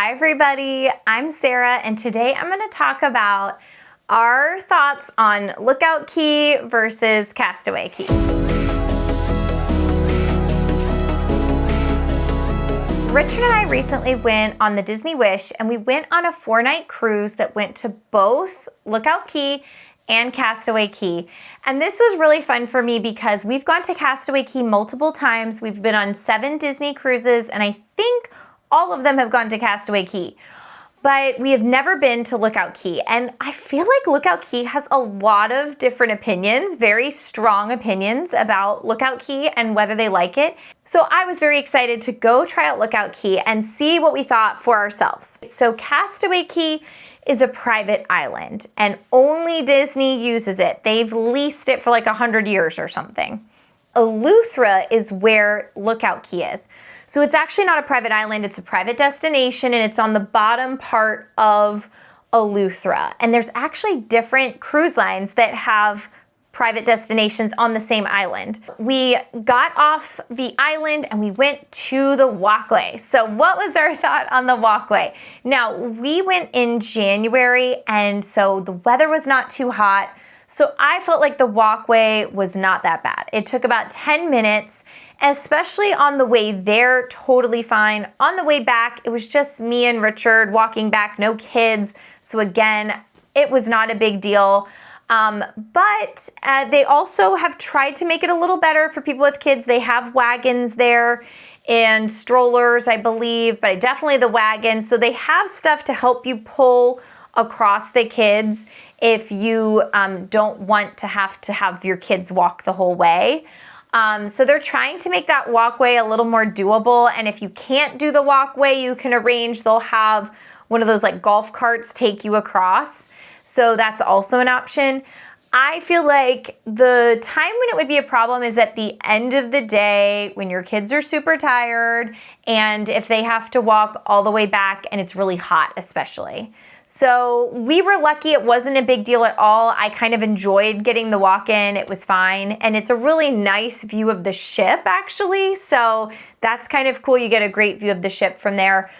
Hi everybody, I'm Sarah and today I'm going to talk about our thoughts on Lookout Cay versus Castaway Cay. Richard and I recently went on the Disney Wish and we went on a 4-night cruise that went to both Lookout Cay and Castaway Cay. And this was really fun for me because we've gone to Castaway Cay multiple times. We've been on 7 Disney cruises and I think all of them have gone to Castaway Cay. But we have never been to Lookout Cay. And I feel like Lookout Cay has a lot of different opinions, very strong opinions about Lookout Cay and whether they like it. So I was very excited to go try out Lookout Cay and see what we thought for ourselves. So Castaway Cay is a private island and only Disney uses it. They've leased it for like 100 years or something. Eleuthera is where Lookout Cay is. So it's actually not a private island, it's a private destination and it's on the bottom part of Eleuthera. And there's actually different cruise lines that have private destinations on the same island. We got off the island and we went to the Walkway. So what was our thought on the Walkway? Now, we went in January and so the weather was not too hot. So I felt like the Walkway was not that bad. It took about 10 minutes, especially on the way there, totally fine. On the way back, it was just me and Richard walking back, no kids. So again, it was not a big deal. But they also have tried to make it a little better for people with kids. They have wagons there and strollers, I believe, but definitely the wagons. So they have stuff to help you pull across the kids if you don't want to have your kids walk the whole way. So they're trying to make that walkway a little more doable. And if you can't do the walkway, you can arrange, they'll have one of those like golf carts take you across. So that's also an option. I feel like the time when it would be a problem is at the end of the day when your kids are super tired and if they have to walk all the way back and it's really hot especially. So we were lucky, it wasn't a big deal at all. I kind of enjoyed getting the walk-in, it was fine. And it's a really nice view of the ship actually. So that's kind of cool, you get a great view of the ship from there.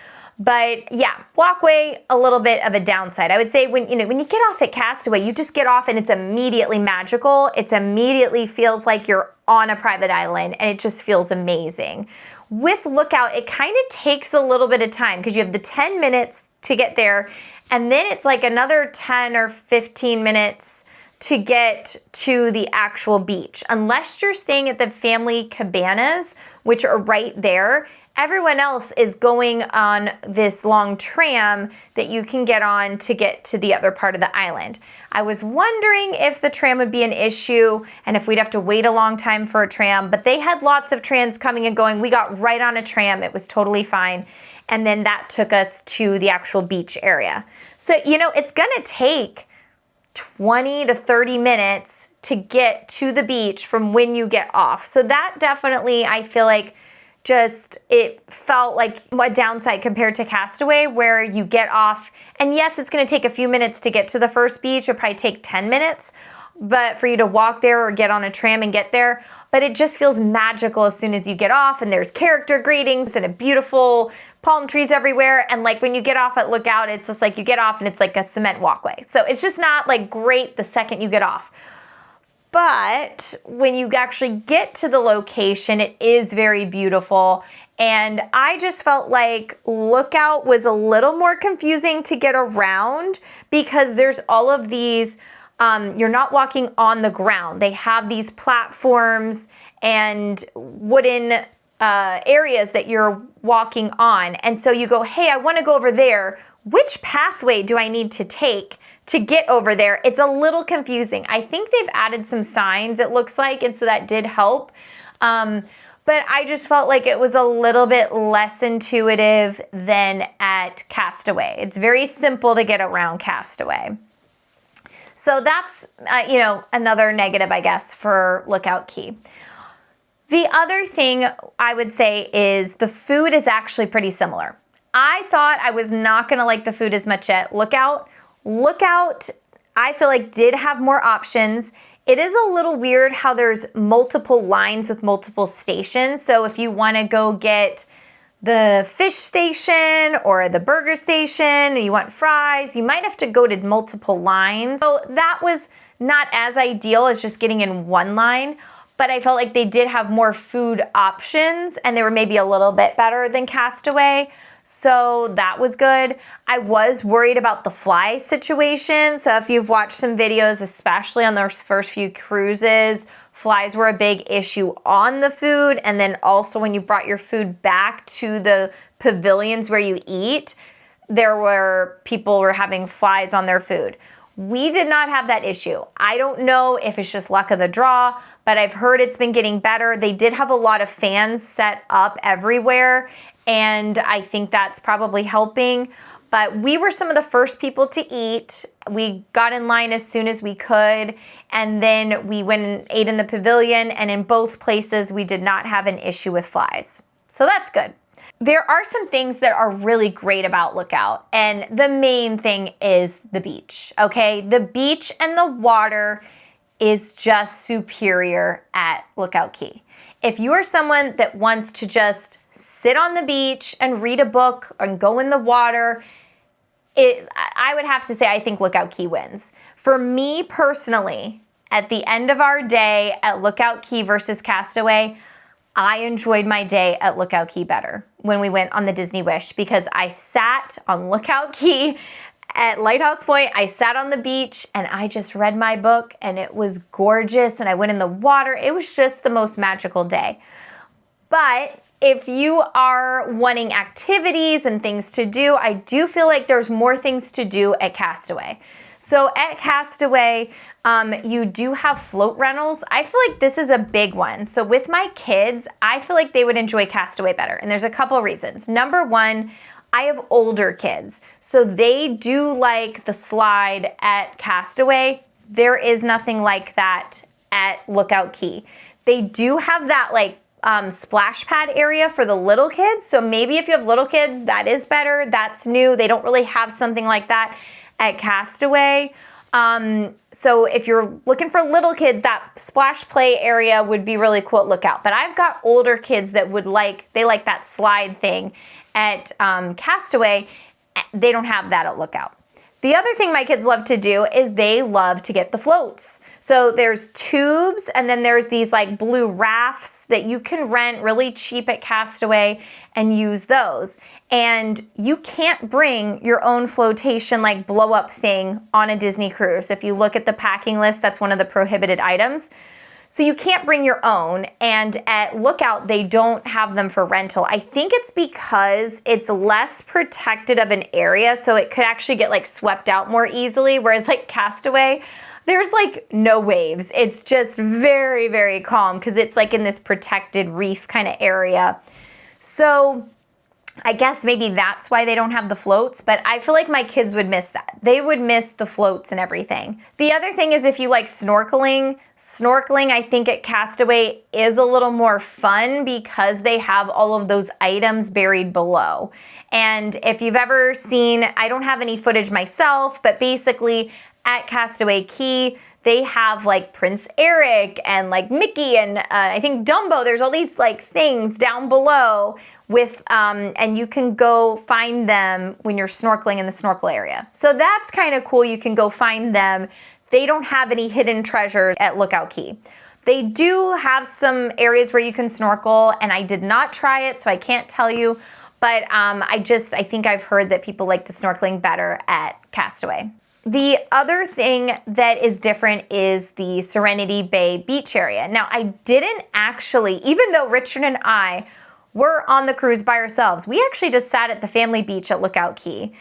But yeah, walkway, a little bit of a downside. I would say when you get off at Castaway, you just get off and it's immediately magical. It immediately feels like you're on a private island and it just feels amazing. With Lookout, it kind of takes a little bit of time because you have the 10 minutes to get there and then it's like another 10 or 15 minutes to get to the actual beach. Unless you're staying at the family cabanas, which are right there, everyone else is going on this long tram that you can get on to get to the other part of the island. I was wondering if the tram would be an issue and if we'd have to wait a long time for a tram, but they had lots of trams coming and going. We got right on a tram. It was totally fine. And then that took us to the actual beach area. So, it's gonna take 20 to 30 minutes to get to the beach from when you get off. So that definitely, I feel like, it felt like a downside compared to Castaway where you get off and yes, it's going to take a few minutes to get to the first beach. It'll probably take 10 minutes, but for you to walk there or get on a tram and get there, but it just feels magical as soon as you get off and there's character greetings and a beautiful palm trees everywhere. And like when you get off at Lookout, it's just like you get off and it's like a cement walkway. So it's just not like great the second you get off. But when you actually get to the location, it is very beautiful. And I just felt like Lookout was a little more confusing to get around because there's all of these, you're not walking on the ground. They have these platforms and wooden areas that you're walking on. And so you go, hey, I want to go over there. Which pathway do I need to take to get over there? It's a little confusing. I think they've added some signs, it looks like, and so that did help. But I just felt like it was a little bit less intuitive than at Castaway. It's very simple to get around Castaway. So that's, another negative, I guess, for Lookout Cay. The other thing I would say is the food is actually pretty similar. I thought I was not gonna like the food as much at Lookout. Lookout, I feel like did have more options. It is a little weird how there's multiple lines with multiple stations. So if you wanna go get the fish station or the burger station, you want fries, you might have to go to multiple lines. So that was not as ideal as just getting in one line, but I felt like they did have more food options and they were maybe a little bit better than Castaway. So that was good. I was worried about the fly situation. So if you've watched some videos, especially on those first few cruises, flies were a big issue on the food. And then also when you brought your food back to the pavilions where you eat, people were having flies on their food. We did not have that issue. I don't know if it's just luck of the draw, but I've heard it's been getting better. They did have a lot of fans set up everywhere, and I think that's probably helping. But we were some of the first people to eat. We got in line as soon as we could, and then we went and ate in the pavilion, and in both places we did not have an issue with flies. So that's good. There are some things that are really great about Lookout, and the main thing is the beach, okay? The beach and the water is just superior at Lookout Cay. If you are someone that wants to just sit on the beach and read a book and go in the water, I would have to say I think Lookout Cay wins. For me personally, at the end of our day at Lookout Cay versus Castaway, I enjoyed my day at Lookout Cay better when we went on the Disney Wish, because I sat on Lookout Cay at Lighthouse Point. I sat on the beach and I just read my book, and it was gorgeous, and I went in the water. It was just the most magical day. But if you are wanting activities and things to do, I do feel like there's more things to do at Castaway. So at Castaway, you do have float rentals. I feel like this is a big one. So with my kids, I feel like they would enjoy Castaway better. And there's a couple reasons. Number one, I have older kids, so they do like the slide at Castaway. There is nothing like that at Lookout Cay. They do have that like splash pad area for the little kids. So maybe if you have little kids, that is better. That's new. They don't really have something like that at Castaway. So if you're looking for little kids, that splash play area would be really cool at Lookout. But I've got older kids that they like that slide thing at Castaway. They don't have that at Lookout. The other thing my kids love to do is they love to get the floats. So there's tubes, and then there's these like blue rafts that you can rent really cheap at Castaway and use those. And you can't bring your own flotation like blow up thing on a Disney cruise. If you look at the packing list, that's one of the prohibited items. So you can't bring your own, and at Lookout, they don't have them for rental. I think it's because it's less protected of an area, so it could actually get like swept out more easily, whereas like Castaway, there's like no waves. It's just very, very calm because it's like in this protected reef kind of area. So I guess maybe that's why they don't have the floats, but I feel like my kids would miss that. They would miss the floats and everything. The other thing is if you like snorkeling, I think at Castaway is a little more fun because they have all of those items buried below. And if you've ever seen, I don't have any footage myself, but basically at Castaway Cay, they have like Prince Eric and like Mickey and I think Dumbo. There's all these like things down below with, and you can go find them when you're snorkeling in the snorkel area. So that's kind of cool. You can go find them. They don't have any hidden treasures at Lookout Cay. They do have some areas where you can snorkel, and I did not try it, so I can't tell you. But I think I've heard that people like the snorkeling better at Castaway. The other thing that is different is the Serenity Bay beach area. Now, I didn't actually, even though Richard and I were on the cruise by ourselves, we actually just sat at the family beach at Lookout Cay.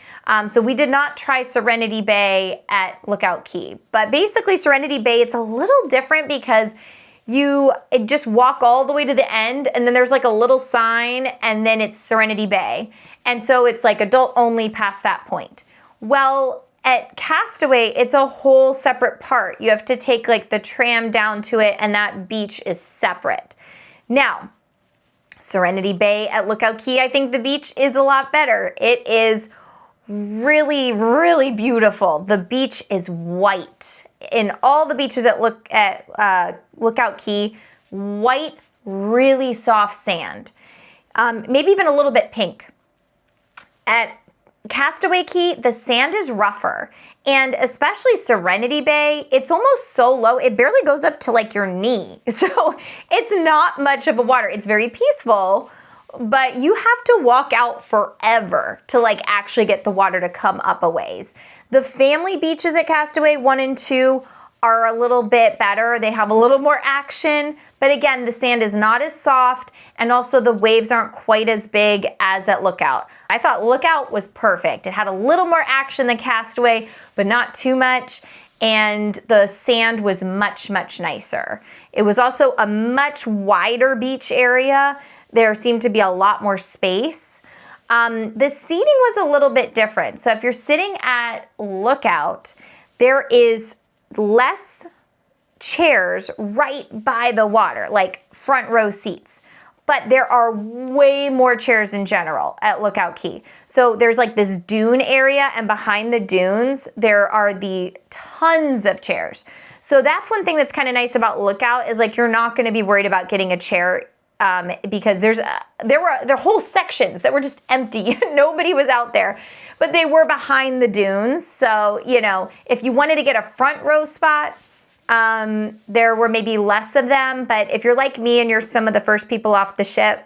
So we did not try Serenity Bay at Lookout Cay. But basically Serenity Bay, it's a little different because you just walk all the way to the end, and then there's like a little sign, and then it's Serenity Bay. And so it's like adult only past that point. Well, at Castaway, it's a whole separate part. You have to take like the tram down to it, and that beach is separate. Now, Serenity Bay at Lookout Cay, I think the beach is a lot better. It is really, really beautiful. The beach is white. In all the beaches at Lookout Cay, white, really soft sand. maybe even a little bit pink. At Castaway Cay, the sand is rougher, and especially Serenity Bay, it's almost so low, it barely goes up to like your knee. So it's not much of a water. It's very peaceful, but you have to walk out forever to like actually get the water to come up a ways. The family beaches at Castaway 1 and 2 are a little bit better. They have a little more action, but again, the sand is not as soft, and also the waves aren't quite as big as at Lookout. I thought Lookout was perfect. It had a little more action than Castaway, but not too much, and the sand was much, much nicer. It was also a much wider beach area. There seemed to be a lot more space. The seating was a little bit different. So if you're sitting at Lookout, there is less chairs right by the water, like front row seats. But there are way more chairs in general at Lookout Cay. So there's like this dune area, and behind the dunes, there are the tons of chairs. So that's one thing that's kind of nice about Lookout, is like you're not gonna be worried about getting a chair because there were whole sections that were just empty. Nobody was out there, but they were behind the dunes. So, you know, if you wanted to get a front row spot, there were maybe less of them, but if you're like me and you're some of the first people off the ship,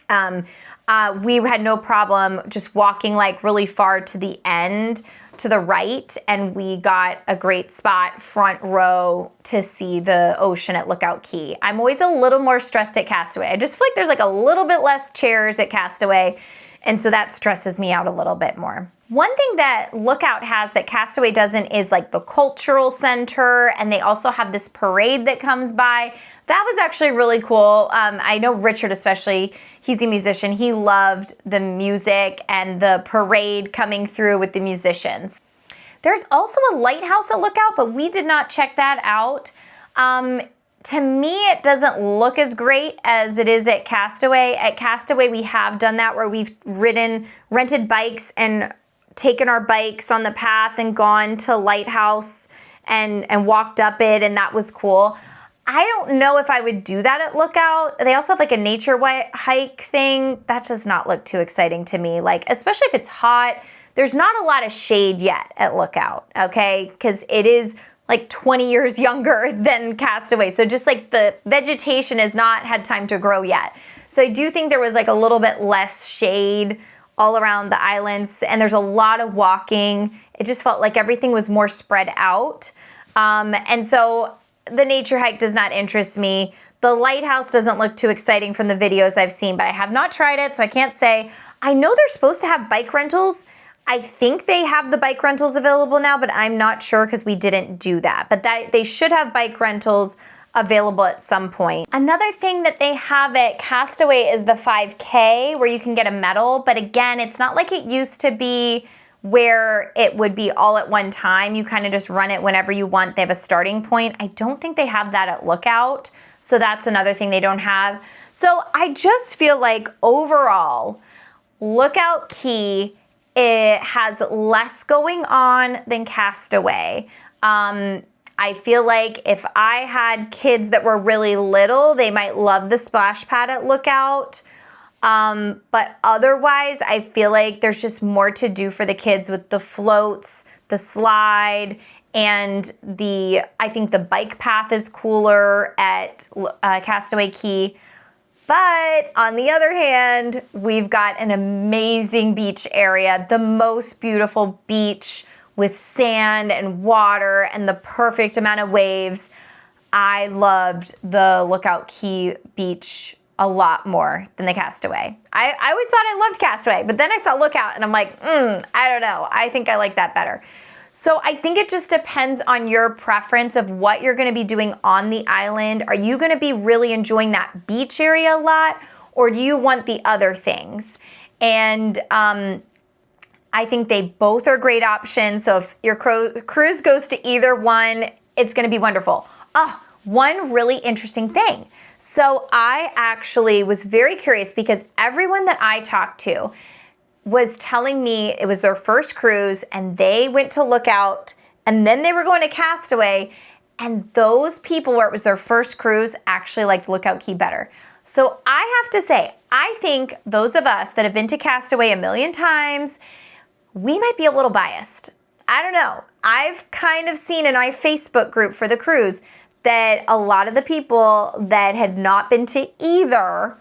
we had no problem just walking like really far to the end, to the right, and we got a great spot front row to see the ocean at Lookout Cay. I'm always a little more stressed at Castaway. I just feel like there's like a little bit less chairs at Castaway, and so that stresses me out a little bit more. One thing that Lookout has that Castaway doesn't is like the cultural center, and they also have this parade that comes by. That was actually really cool. I know Richard especially, he's a musician. He loved the music and the parade coming through with the musicians. There's also a lighthouse at Lookout, but we did not check that out. To me, it doesn't look as great as it is at Castaway. At Castaway, we have done that where we've rented bikes and taken our bikes on the path and gone to Lighthouse and walked up it, and that was cool. I don't know if I would do that at Lookout. They also have like a nature hike thing. That does not look too exciting to me. Like, especially if it's hot, there's not a lot of shade yet at Lookout, okay? Because it is like 20 years younger than Castaway. So just like the vegetation has not had time to grow yet. So I do think there was like a little bit less shade all around the islands, and there's a lot of walking. It just felt like everything was more spread out. And so the nature hike does not interest me. The lighthouse doesn't look too exciting from the videos I've seen, but I have not tried it, so I can't say. I know they're supposed to have bike rentals. I think they have the bike rentals available now, but I'm not sure because we didn't do that. But they should have bike rentals available at some point. Another thing that they have at Castaway is the 5K, where you can get a medal, but again, it's not like it used to be where it would be all at one time. You kind of just run it whenever you want. They have a starting point. I don't think they have that at Lookout, so that's another thing they don't have. So I just feel like overall, Lookout Cay, it has less going on than Castaway. I feel like if I had kids that were really little, they might love the splash pad at Lookout. But otherwise, I feel like there's just more to do for the kids with the floats, the slide, and I think the bike path is cooler at Castaway Cay. But on the other hand, we've got an amazing beach area, the most beautiful beach with sand and water and the perfect amount of waves. I loved the Lookout Cay beach a lot more than the Castaway. I always thought I loved Castaway, but then I saw Lookout and I'm like, I don't know. I think I like that better. So I think it just depends on your preference of what you're gonna be doing on the island. Are you gonna be really enjoying that beach area a lot, or do you want the other things? And I think they both are great options. So if your cruise goes to either one, it's gonna be wonderful. One really interesting thing. So I actually was very curious because everyone that I talked to was telling me it was their first cruise and they went to Lookout and then they were going to Castaway, and those people where it was their first cruise actually liked Lookout Cay better. So I have to say, I think those of us that have been to Castaway a million times, we might be a little biased. I don't know. I've kind of seen in my Facebook group for the cruise that a lot of the people that had not been to either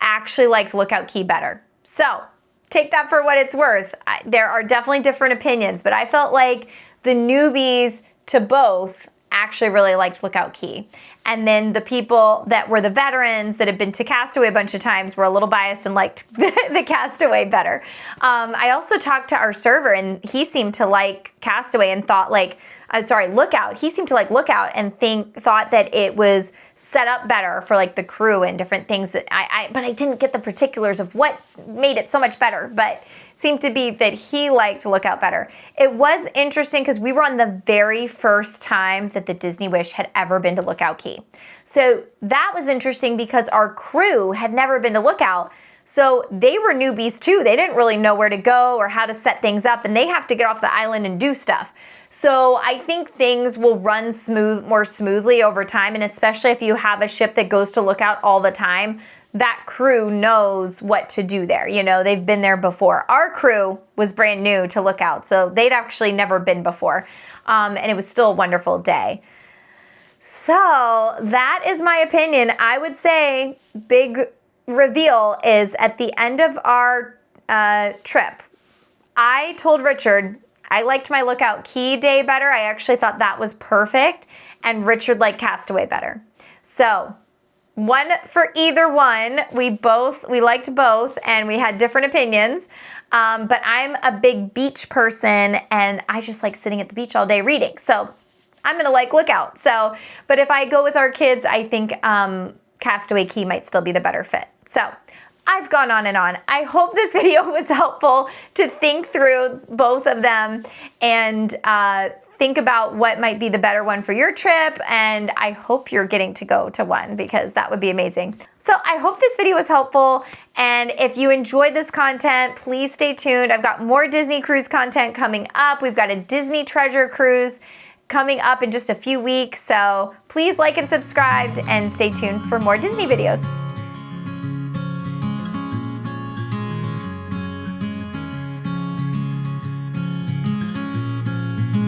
actually liked Lookout Cay better. So take that for what it's worth. There are definitely different opinions, but I felt like the newbies to both actually really liked Lookout Cay. And then the people that were the veterans that had been to Castaway a bunch of times were a little biased and liked the Castaway better. I also talked to our server, and he seemed to like Castaway and thought Lookout. He seemed to like Lookout and thought that it was set up better for like the crew and different things that but I didn't get the particulars of what made it so much better, but seemed to be that he liked Lookout better. It was interesting because we were on the very first time that the Disney Wish had ever been to Lookout Cay. So that was interesting because our crew had never been to Lookout. So they were newbies too. They didn't really know where to go or how to set things up, and they have to get off the island and do stuff. So I think things will run more smoothly over time, and especially if you have a ship that goes to Lookout all the time, that crew knows what to do there. You know, they've been there before. Our crew was brand new to Lookout, so they'd actually never been before, and it was still a wonderful day. So that is my opinion. I would say big reveal is at the end of our trip. I told Richard I liked my Lookout Cay day better. I actually thought that was perfect, and Richard liked Castaway better. So one for either one. We liked both, and we had different opinions. But I'm a big beach person, and I just like sitting at the beach all day reading. So I'm gonna like Lookout. So, but if I go with our kids, I think Castaway Cay might still be the better fit. So I've gone on and on. I hope this video was helpful to think through both of them and think about what might be the better one for your trip, and I hope you're getting to go to one because that would be amazing. So I hope this video was helpful, and if you enjoyed this content, please stay tuned. I've got more Disney cruise content coming up. We've got a Disney treasure cruise coming up in just a few weeks, so please like and subscribe and stay tuned for more Disney videos.